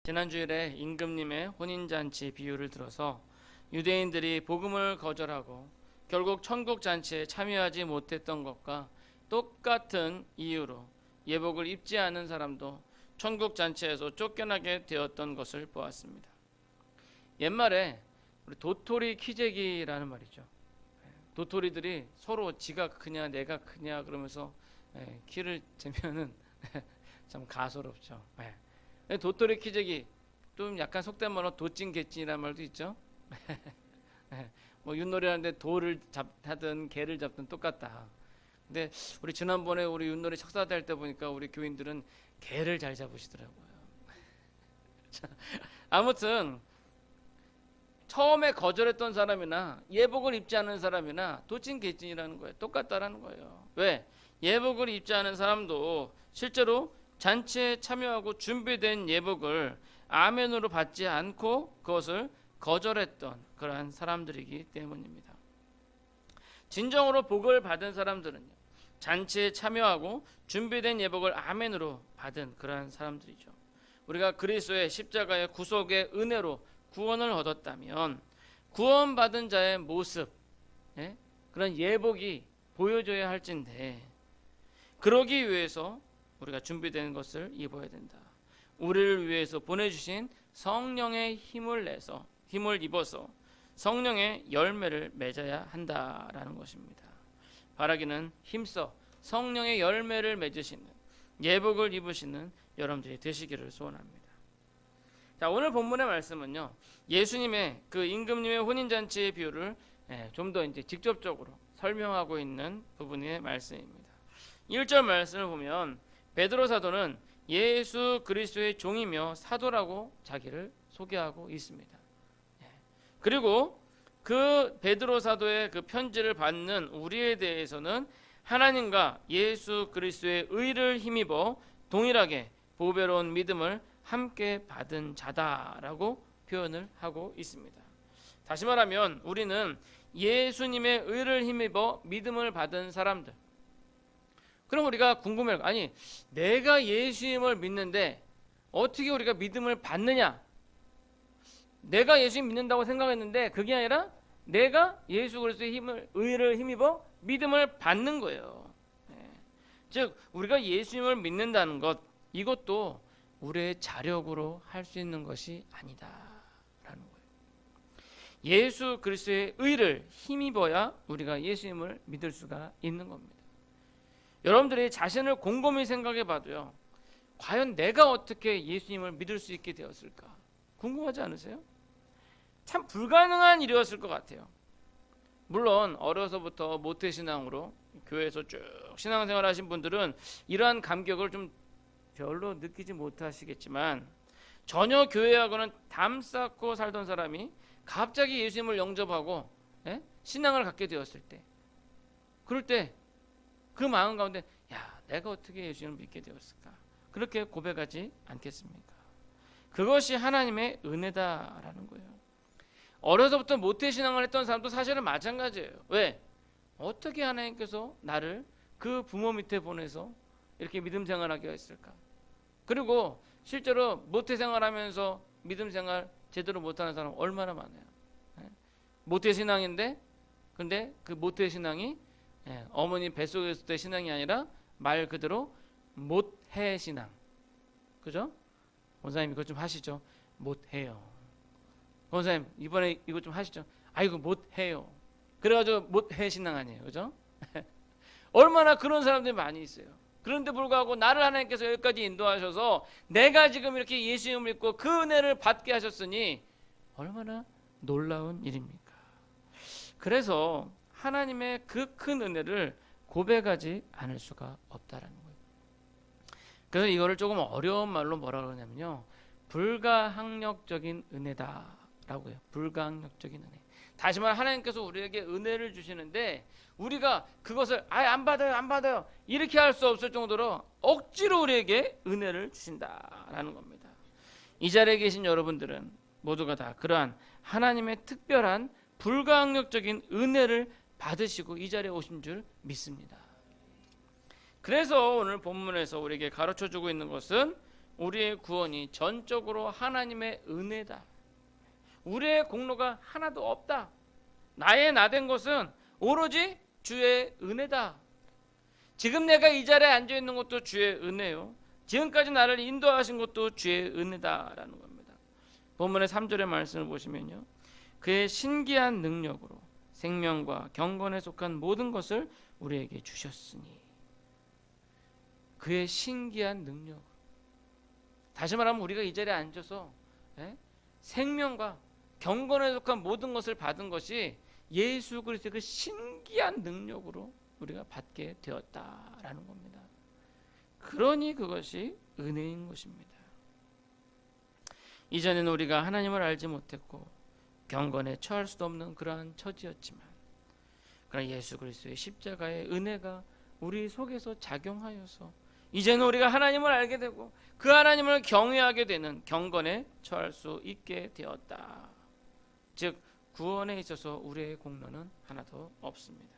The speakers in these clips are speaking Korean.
지난주일에 임금님의 혼인잔치 비유를 들어서 유대인들이 복음을 거절하고 결국 천국잔치에 참여하지 못했던 것과 똑같은 이유로 예복을 입지 않은 사람도 천국잔치에서 쫓겨나게 되었던 것을 보았습니다. 옛말에 우리 도토리 키재기라는 말이죠. 도토리들이 서로 지가 크냐 내가 크냐 그러면서 키를 재면은 참 가소롭죠. 도토리 키재기, 좀 약간 속된 말로 도찐개찐이라는 말도 있죠. 뭐 윷놀이 하는데 돌을 하든 개를 잡든 똑같다. 근데 우리 지난번에 우리 윷놀이 척사대 할 때 보니까 우리 교인들은 개를 잘 잡으시더라고요. 아무튼 처음에 거절했던 사람이나 예복을 입지 않은 사람이나 도찐개찐이라는 거예요. 똑같다라는 거예요. 왜? 예복을 입지 않은 사람도 실제로 잔치에 참여하고 준비된 예복을 아멘으로 받지 않고 그것을 거절했던 그러한 사람들이기 때문입니다. 진정으로 복을 받은 사람들은요, 잔치에 참여하고 준비된 예복을 아멘으로 받은 그러한 사람들이죠. 우리가 그리스도의 십자가의 구속의 은혜로 구원을 얻었다면 구원받은 자의 모습, 그런 예복이 보여줘야 할진데, 그러기 위해서 우리가 준비된 것을 입어야 된다. 우리를 위해서 보내주신 성령의 힘을 입어서 성령의 열매를 맺어야 한다라는 것입니다. 바라기는 힘써 성령의 열매를 맺으시는, 예복을 입으시는 여러분들이 되시기를 소원합니다. 자, 오늘 본문의 말씀은요, 예수님의 그 임금님의 혼인잔치의 비유를 좀 더 이제 직접적으로 설명하고 있는 부분의 말씀입니다. 1절 말씀을 보면 베드로 사도는 예수 그리스도의 종이며 사도라고 자기를 소개하고 있습니다. 그리고 그 베드로 사도의 그 편지를 받는 우리에 대해서는 하나님과 예수 그리스도의 의를 힘입어 동일하게 보배로운 믿음을 함께 받은 자다라고 표현을 하고 있습니다. 다시 말하면 우리는 예수님의 의를 힘입어 믿음을 받은 사람들. 그럼 우리가 궁금해요. 아니, 내가 예수님을 믿는데 어떻게 우리가 믿음을 받느냐? 내가 예수님 믿는다고 생각했는데 그게 아니라 내가 예수 그리스도의 의를 힘입어 믿음을 받는 거예요. 즉 우리가 예수님을 믿는다는 것, 이것도 우리의 자력으로 할 수 있는 것이 아니다라는 거예요. 예수 그리스도의 의를 힘입어야 우리가 예수님을 믿을 수가 있는 겁니다. 여러분들이 자신을 곰곰이 생각해 봐도요, 과연 내가 어떻게 예수님을 믿을 수 있게 되었을까? 궁금하지 않으세요? 참 불가능한 일이었을 것 같아요. 물론 어려서부터 모태신앙으로 교회에서 쭉 신앙생활 하신 분들은 이러한 감격을 좀 별로 느끼지 못하시겠지만, 전혀 교회하고는 담 쌓고 살던 사람이 갑자기 예수님을 영접하고 신앙을 갖게 되었을 때, 그럴 때 그 마음 가운데 내가 어떻게 예수님을 믿게 되었을까? 그렇게 고백하지 않겠습니까? 그것이 하나님의 은혜다라는 거예요. 어려서부터 모태신앙을 했던 사람도 사실은 마찬가지예요. 왜? 어떻게 하나님께서 나를 그 부모 밑에 보내서 이렇게 믿음 생활하게 했을까? 그리고 실제로 모태생활하면서 믿음 생활 제대로 못하는 사람 얼마나 많아요. 모태신앙인데 근데 그 모태신앙이 어머니 뱃속에 있을 때 신앙이 아니라 말 그대로 못해신앙. 그죠? 원사님 이거 좀 하시죠. 못해요. 원사님 이번에 이거 좀 하시죠. 아이고 못해요. 그래가지고 못해신앙 아니에요. 그죠? 얼마나 그런 사람들이 많이 있어요. 그런데 불구하고 나를 하나님께서 여기까지 인도하셔서 내가 지금 이렇게 예수님을 믿고 그 은혜를 받게 하셨으니 얼마나 놀라운 일입니까? 그래서 하나님의 그 큰 은혜를 고백하지 않을 수가 없다라는 거예요. 그래서 이거를 조금 어려운 말로 뭐라 그러냐면요, 불가항력적인 은혜다라고 해요. 불가항력적인 은혜. 다시 말해 하나님께서 우리에게 은혜를 주시는데 우리가 그것을 안 받아요 이렇게 할 수 없을 정도로 억지로 우리에게 은혜를 주신다라는 겁니다. 이 자리에 계신 여러분들은 모두가 다 그러한 하나님의 특별한 불가항력적인 은혜를 받으시고 이 자리에 오신 줄 믿습니다. 그래서 오늘 본문에서 우리에게 가르쳐주고 있는 것은 우리의 구원이 전적으로 하나님의 은혜다. 우리의 공로가 하나도 없다. 나의 나된 것은 오로지 주의 은혜다. 지금 내가 이 자리에 앉아 있는 것도 주의 은혜요. 지금까지 나를 인도하신 것도 주의 은혜다라는 겁니다. 본문의 3절의 말씀을 보시면요. 그의 신기한 능력으로 생명과 경건에 속한 모든 것을 우리에게 주셨으니. 그의 신기한 능력. 다시 말하면 우리가 이 자리에 앉아서 생명과 경건에 속한 모든 것을 받은 것이 예수 그리스도의 그 신기한 능력으로 우리가 받게 되었다라는 겁니다. 그러니 그것이 은혜인 것입니다. 이전에는 우리가 하나님을 알지 못했고 경건에 처할 수도 없는 그러한 처지였지만, 그러나 예수 그리스도의 십자가의 은혜가 우리 속에서 작용하여서 이제는 우리가 하나님을 알게 되고 그 하나님을 경외하게 되는 경건에 처할 수 있게 되었다. 즉 구원에 있어서 우리의 공로는 하나도 없습니다.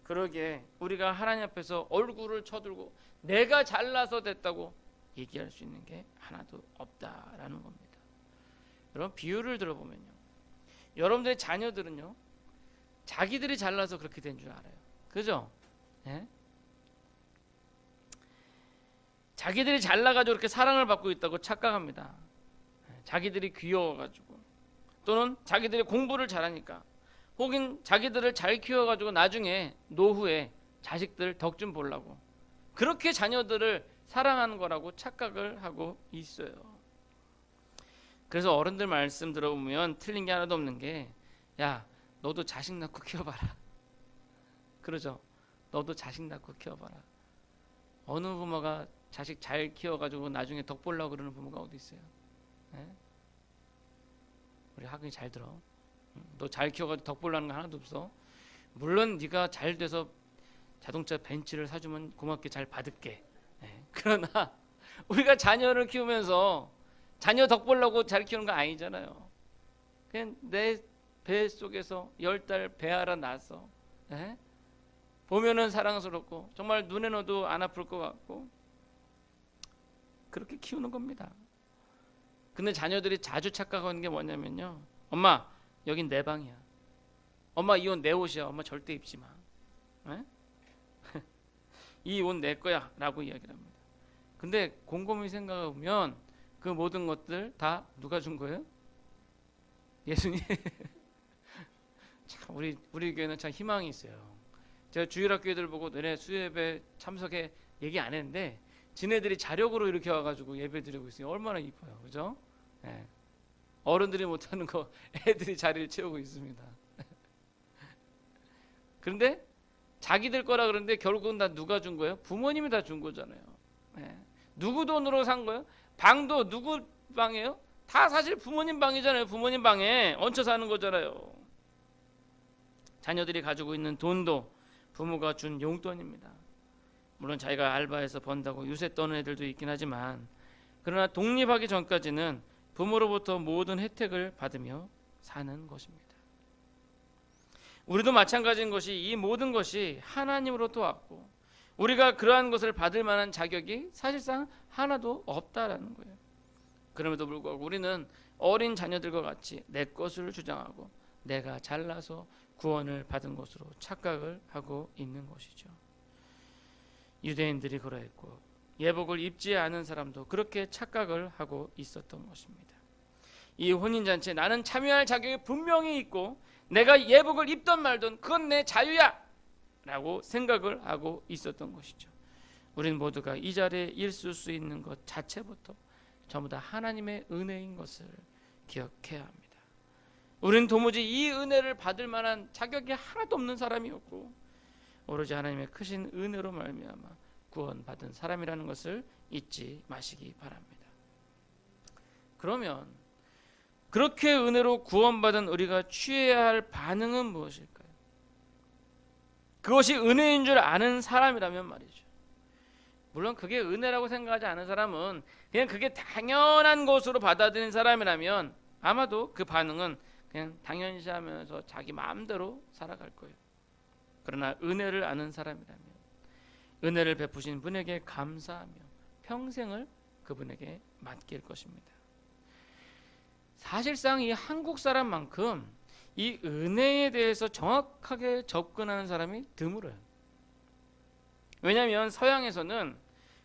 그러기에 우리가 하나님 앞에서 얼굴을 쳐들고 내가 잘나서 됐다고 얘기할 수 있는 게 하나도 없다라는 겁니다. 여러분 비유를 들어보면요, 여러분들의 자녀들은요 자기들이 잘나서 그렇게 된 줄 알아요. 그죠? 네? 자기들이 잘나가지고 이렇게 사랑을 받고 있다고 착각합니다. 자기들이 귀여워가지고, 또는 자기들이 공부를 잘하니까, 혹은 자기들을 잘 키워가지고 나중에 노후에 자식들 덕 좀 보려고 그렇게 자녀들을 사랑하는 거라고 착각을 하고 있어요. 그래서 어른들 말씀 들어보면 틀린 게 하나도 없는 게, 야 너도 자식 낳고 키워봐라. 그러죠? 너도 자식 낳고 키워봐라. 어느 부모가 자식 잘 키워가지고 나중에 덕 보려고 그러는 부모가 어디 있어요? 네? 우리 학원이 잘 들어. 너 잘 키워가지고 덕 보려는 거 하나도 없어. 물론 네가 잘 돼서 자동차 벤츠를 사주면 고맙게 잘 받을게. 네. 그러나 우리가 자녀를 키우면서 자녀 덕 보려고 잘 키우는 거 아니잖아요. 그냥 내 배 속에서 10달 배 알아 낳아서 보면은 사랑스럽고 정말 눈에 넣어도 안 아플 것 같고 그렇게 키우는 겁니다. 근데 자녀들이 자주 착각하는 게 뭐냐면요, 엄마 여긴 내 방이야, 엄마 이 옷 내 옷이야, 엄마 절대 입지 마, 이 옷 내 거야 라고 이야기를 합니다. 근데 곰곰이 생각해 보면 그 모든 것들 다 누가 준 거예요? 예수님. 참 우리 교회는 참 희망이 있어요. 제가 주일학교들 보고 너네 수요예배 참석해 얘기 안 했는데 지네들이 자력으로 이렇게 와가지고 예배 드리고 있어요. 얼마나 이뻐요, 그죠? 네. 어른들이 못하는 거 애들이 자리를 채우고 있습니다. 그런데 자기들 거라 그러는데 결국은 다 누가 준 거예요? 부모님이 다 준 거잖아요. 네. 누구 돈으로 산 거예요? 방도 누구 방이에요? 다 사실 부모님 방이잖아요. 부모님 방에 얹혀 사는 거잖아요. 자녀들이 가지고 있는 돈도 부모가 준 용돈입니다. 물론 자기가 알바해서 번다고 유세 떠는 애들도 있긴 하지만, 그러나 독립하기 전까지는 부모로부터 모든 혜택을 받으며 사는 것입니다. 우리도 마찬가지인 것이, 이 모든 것이 하나님으로부터 왔고 우리가 그러한 것을 받을 만한 자격이 사실상 하나도 없다라는 거예요. 그럼에도 불구하고 우리는 어린 자녀들과 같이 내 것을 주장하고 내가 잘나서 구원을 받은 것으로 착각을 하고 있는 것이죠. 유대인들이 그러했고 예복을 입지 않은 사람도 그렇게 착각을 하고 있었던 것입니다. 이 혼인잔치에 나는 참여할 자격이 분명히 있고 내가 예복을 입던 말든 그건 내 자유야 라고 생각을 하고 있었던 것이죠. 우리는 모두가 이 자리에 있을 수 있는 것 자체부터 전부 다 하나님의 은혜인 것을 기억해야 합니다. 우리는 도무지 이 은혜를 받을 만한 자격이 하나도 없는 사람이었고 오로지 하나님의 크신 은혜로 말미암아 구원받은 사람이라는 것을 잊지 마시기 바랍니다. 그러면 그렇게 은혜로 구원받은 우리가 취해야 할 반응은 무엇일까요? 그것이 은혜인 줄 아는 사람이라면 말이죠. 물론 그게 은혜라고 생각하지 않은 사람은 그냥 그게 당연한 것으로 받아들인 사람이라면 아마도 그 반응은 그냥 당연시하면서 자기 마음대로 살아갈 거예요. 그러나 은혜를 아는 사람이라면 은혜를 베푸신 분에게 감사하며 평생을 그분에게 맡길 것입니다. 사실상 이 한국 사람만큼 이 은혜에 대해서 정확하게 접근하는 사람이 드물어요. 왜냐하면 서양에서는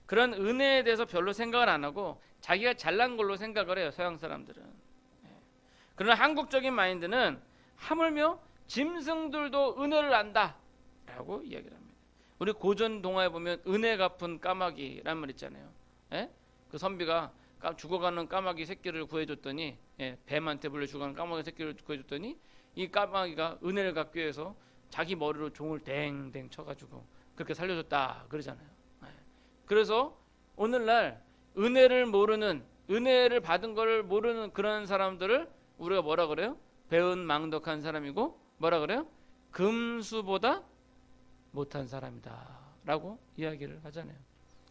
그런 은혜에 대해서 별로 생각을 안 하고 자기가 잘난 걸로 생각을 해요. 서양 사람들은. 그러나 한국적인 마인드는 하물며 짐승들도 은혜를 안다 라고 이야기를 합니다. 우리 고전 동화에 보면 은혜 갚은 까마귀란 말 있잖아요. 예? 그 선비가 죽어가는 까마귀 새끼를 구해줬더니, 뱀한테 물려 죽어가는 까마귀 새끼를 구해줬더니 이 까마귀가 은혜를 갚기 위해서 자기 머리로 종을 댕댕 쳐가지고 그렇게 살려줬다 그러잖아요. 그래서 오늘날 은혜를 모르는, 은혜를 받은 걸 모르는 그런 사람들을 우리가 뭐라 그래요? 배은망덕한 사람이고 뭐라 그래요? 금수보다 못한 사람이다 라고 이야기를 하잖아요.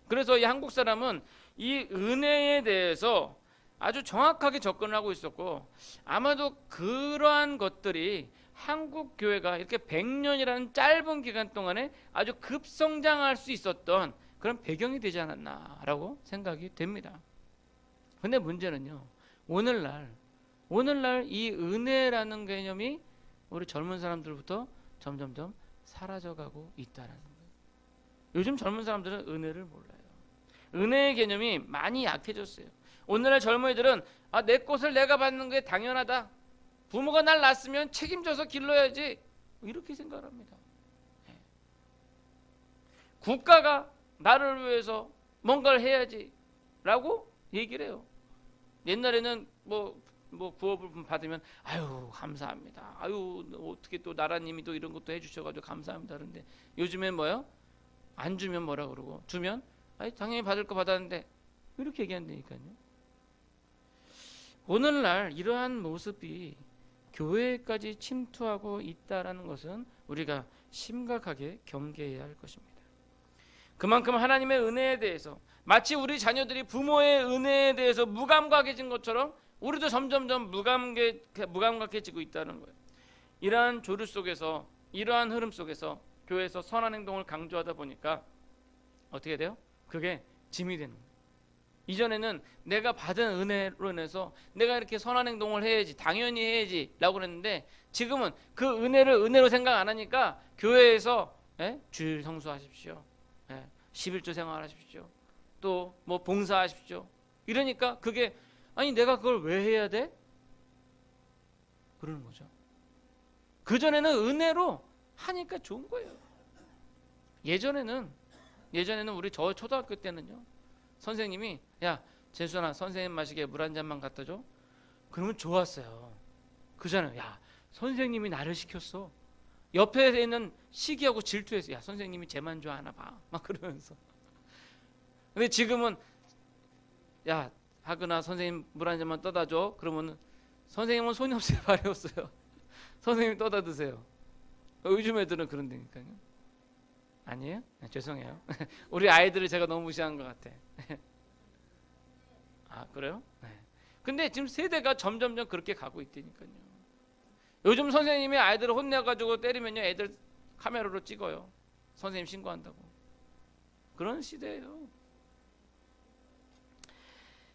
그래서 이 한국 사람은 이 은혜에 대해서 아주 정확하게 접근을 하고 있었고, 아마도 그러한 것들이 한국 교회가 이렇게 100년이라는 짧은 기간 동안에 아주 급성장할 수 있었던 그런 배경이 되지 않았나라고 생각이 됩니다. 근데 문제는요, 오늘날 이 은혜라는 개념이 우리 젊은 사람들부터 점점점 사라져가고 있다는 거예요. 요즘 젊은 사람들은 은혜를 몰라요. 은혜의 개념이 많이 약해졌어요. 오늘날 젊은이들은 내 것을 내가 받는 게 당연하다, 부모가 날 낳았으면 책임져서 길러야지, 이렇게 생각합니다. 국가가 나를 위해서 뭔가를 해야지 라고 얘기를 해요. 옛날에는 뭐 구업을 받으면 아유 감사합니다, 아유 어떻게 또 나라님이 또 이런 것도 해주셔가지고 감사합니다 그런데 요즘엔 뭐요? 안 주면 뭐라 그러고, 주면 당연히 받을 거 받았는데, 이렇게 얘기한다니까요. 오늘날 이러한 모습이 교회까지 침투하고 있다라는 것은 우리가 심각하게 경계해야 할 것입니다. 그만큼 하나님의 은혜에 대해서, 마치 우리 자녀들이 부모의 은혜에 대해서 무감각해진 것처럼 우리도 점점점 무감각해지고 있다는 거예요. 이러한 조류 속에서, 이러한 흐름 속에서 교회에서 선한 행동을 강조하다 보니까 어떻게 돼요? 그게 짐이 되는 거예요. 이전에는 내가 받은 은혜로 인해서 내가 이렇게 선한 행동을 해야지, 당연히 해야지 라고 그랬는데, 지금은 그 은혜를 은혜로 생각 안 하니까 교회에서 주일 성수하십시오, 11조 생활하십시오, 또 뭐 봉사하십시오, 이러니까 그게 아니 내가 그걸 왜 해야 돼? 그러는 거죠. 그전에는 은혜로 하니까 좋은 거예요. 예전에는 우리 저 초등학교 때는요, 선생님이 야 재수나 선생님 마시게 물 한 잔만 갖다 줘, 그러면 좋았어요. 그잖아요. 야 선생님이 나를 시켰어. 옆에 있는 시기하고 질투해서 야 선생님이 쟤만 좋아하나 봐 막 그러면서. 근데 지금은 야 하거나 선생님 물 한 잔만 떠다 줘, 그러면 선생님은 손이 없어요, 발이 없어요. 선생님 떠다 드세요. 요즘 애들은 그런다니까요. 아니에요? 죄송해요. 우리 아이들을 제가 너무 무시한 것 같아. 아 그래요? 근데 지금 세대가 점점점 그렇게 가고 있다니까요. 요즘 선생님이 아이들을 혼내가지고 때리면요, 애들 카메라로 찍어요. 선생님 신고한다고. 그런 시대예요.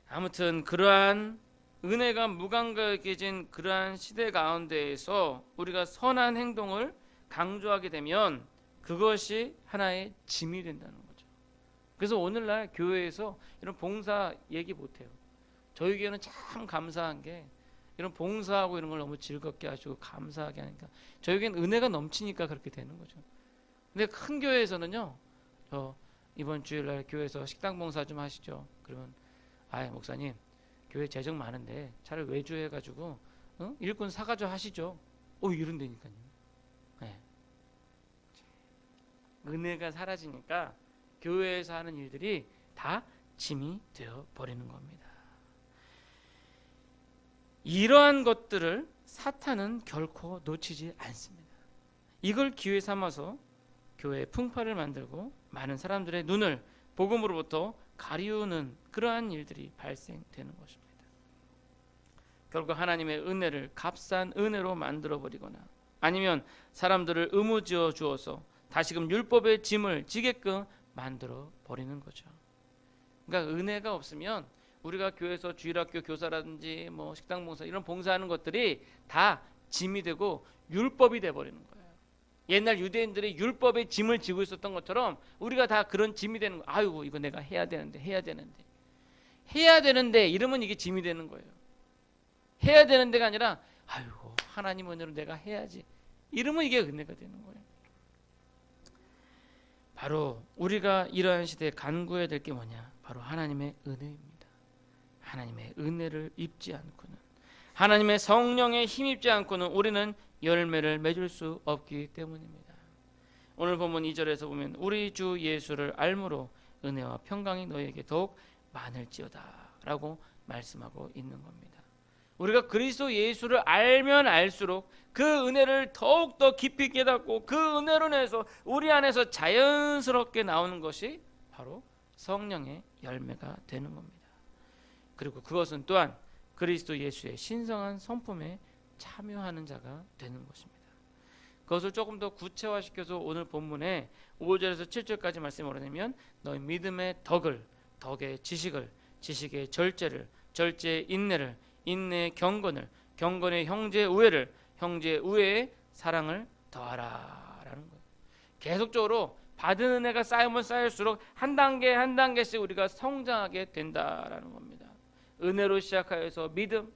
아무튼 그러한 은혜가 무감각해진 그러한 시대 가운데에서 우리가 선한 행동을 강조하게 되면 그것이 하나의 짐이 된다는 거죠. 그래서 오늘날 교회에서 이런 봉사 얘기 못해요. 저희 교회는 참 감사한 게 이런 봉사하고 이런 걸 너무 즐겁게 하시고 감사하게 하니까 저희 교회는 은혜가 넘치니까 그렇게 되는 거죠. 근데 큰 교회에서는요, 이번 주일날 교회에서 식당 봉사 좀 하시죠. 그러면 목사님 교회 재정 많은데 차라리 외주해가지고 일꾼 사가지고 하시죠. 이런다니까요. 은혜가 사라지니까 교회에서 하는 일들이 다 짐이 되어 버리는 겁니다. 이러한 것들을 사탄은 결코 놓치지 않습니다. 이걸 기회 삼아서 교회의 풍파를 만들고 많은 사람들의 눈을 복음으로부터 가리우는 그러한 일들이 발생되는 것입니다. 결국 하나님의 은혜를 값싼 은혜로 만들어버리거나 아니면 사람들을 의무지어 주어서 다시금 율법의 짐을 지게끔 만들어버리는 거죠. 그러니까 은혜가 없으면 우리가 교회에서 주일학교 교사라든지 뭐 식당 봉사 이런 봉사하는 것들이 다 짐이 되고 율법이 돼 버리는 거예요. 옛날 유대인들이 율법의 짐을 지고 있었던 것처럼 우리가 다 그런 짐이 되는 거예요. 아이고 이거 내가 해야 되는데 이러면 이게 짐이 되는 거예요. 해야 되는데가 아니라 아이고 하나님 은혜로 내가 해야지 이러면 이게 은혜가 되는 거예요. 바로 우리가 이러한 시대에 간구해야 될 게 뭐냐? 바로 하나님의 은혜입니다. 하나님의 은혜를 입지 않고는, 하나님의 성령에 힘입지 않고는 우리는 열매를 맺을 수 없기 때문입니다. 오늘 본문 2절에서 보면 우리 주 예수를 알므로 은혜와 평강이 너희에게 더욱 많을지어다 라고 말씀하고 있는 겁니다. 우리가 그리스도 예수를 알면 알수록 그 은혜를 더욱더 깊이 깨닫고 그 은혜로 인해서 우리 안에서 자연스럽게 나오는 것이 바로 성령의 열매가 되는 겁니다. 그리고 그것은 또한 그리스도 예수의 신성한 성품에 참여하는 자가 되는 것입니다. 그것을 조금 더 구체화시켜서 오늘 본문에 5절에서 7절까지 말씀을 보내면 너희 믿음의 덕을, 덕의 지식을, 지식의 절제를, 절제의 인내를, 인내의 경건을, 경건의 형제의 우애를, 형제의 우애의 사랑을 더하라 라는 거예요. 계속적으로 받은 은혜가 쌓이면 쌓일수록 한 단계 한 단계씩 우리가 성장하게 된다라는 겁니다. 은혜로 시작하여서 믿음,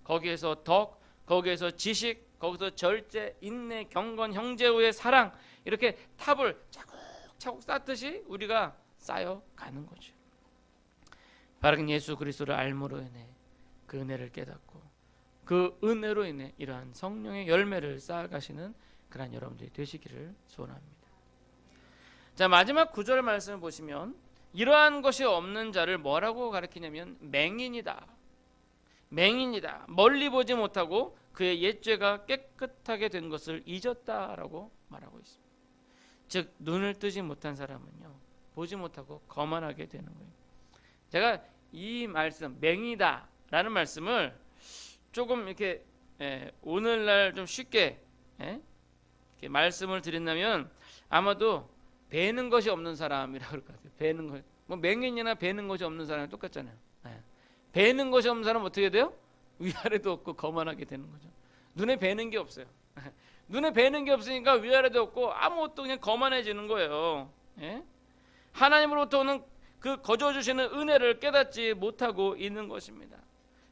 거기에서 덕, 거기에서 지식, 거기서 절제, 인내, 경건, 형제의 사랑, 이렇게 탑을 차곡차곡 쌓듯이 우리가 쌓여가는 거죠. 바른 예수 그리스도를 알므로 인해 그 은혜를 깨닫고 그 은혜로 인해 이러한 성령의 열매를 쌓아가시는 그런 여러분들이 되시기를 소원합니다. 자, 마지막 9절 말씀을 보시면 이러한 것이 없는 자를 뭐라고 가리키냐면 맹인이다. 맹인이다. 멀리 보지 못하고 그의 옛죄가 깨끗하게 된 것을 잊었다라고 말하고 있습니다. 즉 눈을 뜨지 못한 사람은요, 보지 못하고 거만하게 되는 거예요. 제가 이 말씀 맹이다라는 말씀을 조금 이렇게 오늘날 좀 쉽게 이렇게 말씀을 드린다면 아마도 배는 것이 없는 사람이라고 그럴 것 같아요. 배는 것, 뭐 맹인이나 배는 것이 없는 사람이 똑같잖아요. 배는 것이 없는 사람은 어떻게 돼요? 위아래도 없고 거만하게 되는 거죠. 눈에 배는 게 없어요. 눈에 배는 게 없으니까 위아래도 없고 아무것도 그냥 거만해지는 거예요. 하나님으로부터 오는 그 거저 주시는 은혜를 깨닫지 못하고 있는 것입니다.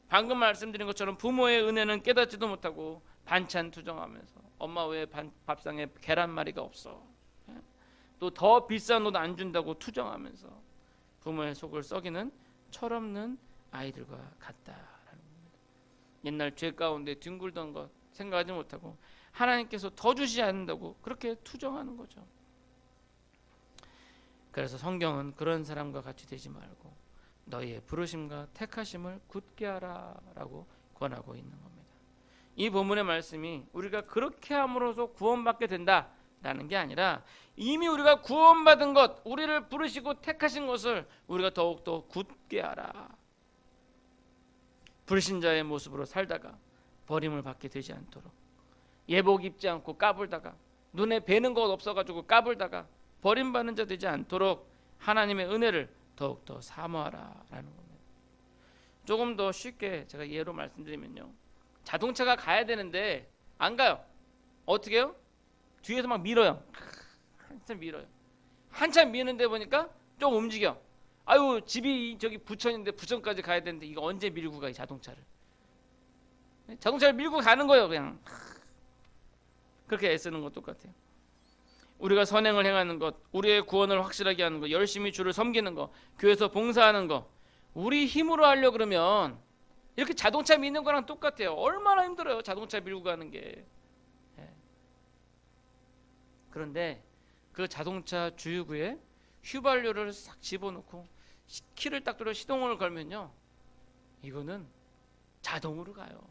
방금 말씀드린 것처럼 부모의 은혜는 깨닫지도 못하고 반찬 투정하면서 엄마 왜 밥상에 계란말이가 없어, 또 더 비싼 옷 안 준다고 투정하면서 부모의 속을 썩이는 철없는 아이들과 같다라는 겁니다. 옛날 죄 가운데 뒹굴던 것 생각하지 못하고 하나님께서 더 주시지 않는다고 그렇게 투정하는 거죠. 그래서 성경은 그런 사람과 같이 되지 말고 너희의 부르심과 택하심을 굳게 하라라고 권하고 있는 겁니다. 이 본문의 말씀이 우리가 그렇게 함으로써 구원받게 된다라는 게 아니라 이미 우리가 구원받은 것, 우리를 부르시고 택하신 것을 우리가 더욱더 굳게 하라. 불신자의 모습으로 살다가 버림을 받게 되지 않도록, 예복 입지 않고 까불다가 눈에 뵈는 것 없어가지고 까불다가 버림받는 자 되지 않도록 하나님의 은혜를 더욱더 사모하라라는 겁니다. 조금 더 쉽게 제가 예로 말씀드리면요, 자동차가 가야 되는데 안 가요. 어떻게 해요? 뒤에서 막 밀어요. 한참 밀어요. 한참 미는데 보니까 좀 움직여. 아유, 집이 저기 부천인데 부천까지 가야 되는데 이거 언제 밀고 가, 이 자동차를. 자동차를 밀고 가는 거예요. 그냥 그렇게 애쓰는 것 똑같아요. 우리가 선행을 행하는 것, 우리의 구원을 확실하게 하는 것, 열심히 주를 섬기는 것, 교회에서 봉사하는 것, 우리 힘으로 하려고 그러면 이렇게 자동차 미는 거랑 똑같아요. 얼마나 힘들어요, 자동차 밀고 가는 게. 그런데 그 자동차 주유구에 휘발유를 싹 집어넣고 키를 딱 들어 시동을 걸면요, 이거는 자동으로 가요.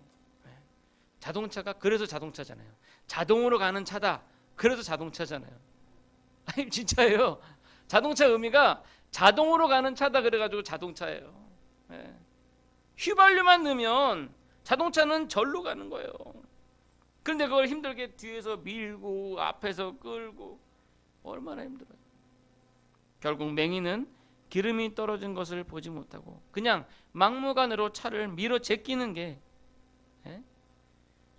자동차가 그래서 자동차잖아요. 자동으로 가는 차다, 그래서 자동차잖아요. 아니 진짜예요. 자동차 의미가 자동으로 가는 차다 그래가지고 자동차예요. 휘발유만 넣으면 자동차는 절로 가는 거예요. 그런데 그걸 힘들게 뒤에서 밀고 앞에서 끌고 얼마나 힘들어요. 결국 맹인은 기름이 떨어진 것을 보지 못하고 그냥 막무가내로 차를 밀어 제끼는 게,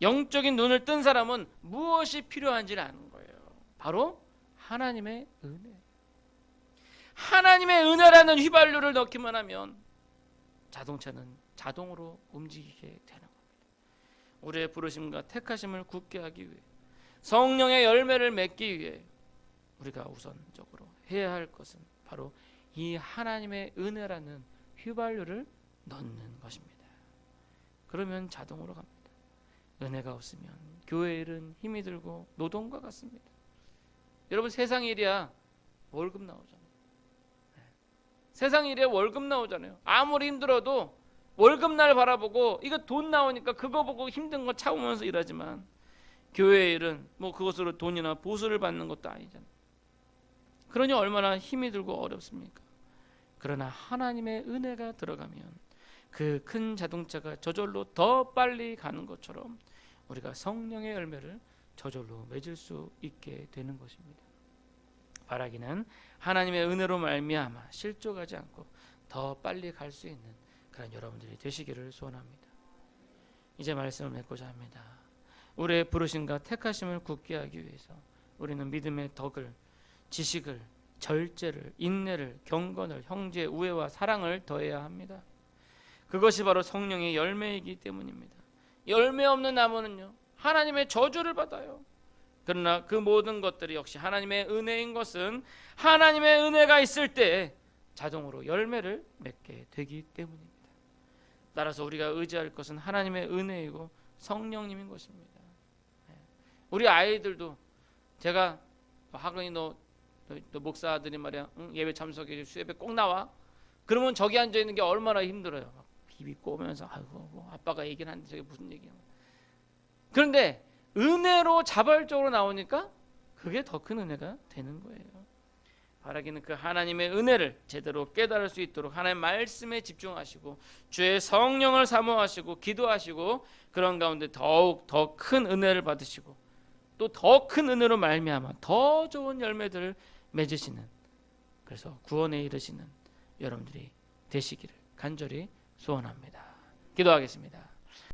영적인 눈을 뜬 사람은 무엇이 필요한지를 아는 거예요. 바로 하나님의 은혜. 하나님의 은혜라는 휘발유를 넣기만 하면 자동차는 자동으로 움직이게 되는 겁니다. 우리의 부르심과 택하심을 굳게 하기 위해, 성령의 열매를 맺기 위해 우리가 우선적으로 해야 할 것은 바로 이 하나님의 은혜라는 휘발유를 넣는 것입니다. 그러면 자동으로 갑니다. 은혜가 없으면 교회 일은 힘이 들고 노동과 같습니다. 여러분, 세상 일이야 월급 나오잖아요. 세상 일이야 월급 나오잖아요. 아무리 힘들어도 월급날 바라보고 이거 돈 나오니까 그거 보고 힘든 거 참으면서 일하지만, 교회 일은 뭐 그것으로 돈이나 보수를 받는 것도 아니잖아요. 그러니 얼마나 힘이 들고 어렵습니까? 그러나 하나님의 은혜가 들어가면 그 큰 자동차가 저절로 더 빨리 가는 것처럼 우리가 성령의 열매를 저절로 맺을 수 있게 되는 것입니다. 바라기는 하나님의 은혜로 말미암아 실족하지 않고 더 빨리 갈 수 있는 그런 여러분들이 되시기를 소원합니다. 이제 말씀을 맺고자 합니다. 우리의 부르심과 택하심을 굳게 하기 위해서 우리는 믿음의 덕을, 지식을, 절제를, 인내를, 경건을, 형제의 우애와 사랑을 더해야 합니다. 그것이 바로 성령의 열매이기 때문입니다. 열매 없는 나무는요, 하나님의 저주를 받아요. 그러나 그 모든 것들이 역시 하나님의 은혜인 것은 하나님의 은혜가 있을 때 자동으로 열매를 맺게 되기 때문입니다. 따라서 우리가 의지할 것은 하나님의 은혜이고 성령님인 것입니다. 우리 아이들도, 제가 하근이 너 목사 아들이 말이야, 예배 참석해 수예배 꼭 나와. 그러면 저기 앉아 있는 게 얼마나 힘들어요. 막 비비 꼬면서 아이고 뭐 아빠가 얘기는 하는데 저게 무슨 얘기야. 그런데 은혜로 자발적으로 나오니까 그게 더 큰 은혜가 되는 거예요. 바라기는 그 하나님의 은혜를 제대로 깨달을 수 있도록 하나님의 말씀에 집중하시고 주의 성령을 사모하시고 기도하시고 그런 가운데 더욱 더 큰 은혜를 받으시고 또 더 큰 은혜로 말미암아 더 좋은 열매들을 맺으시는, 그래서 구원에 이르시는 여러분들이 되시기를 간절히 소원합니다. 기도하겠습니다.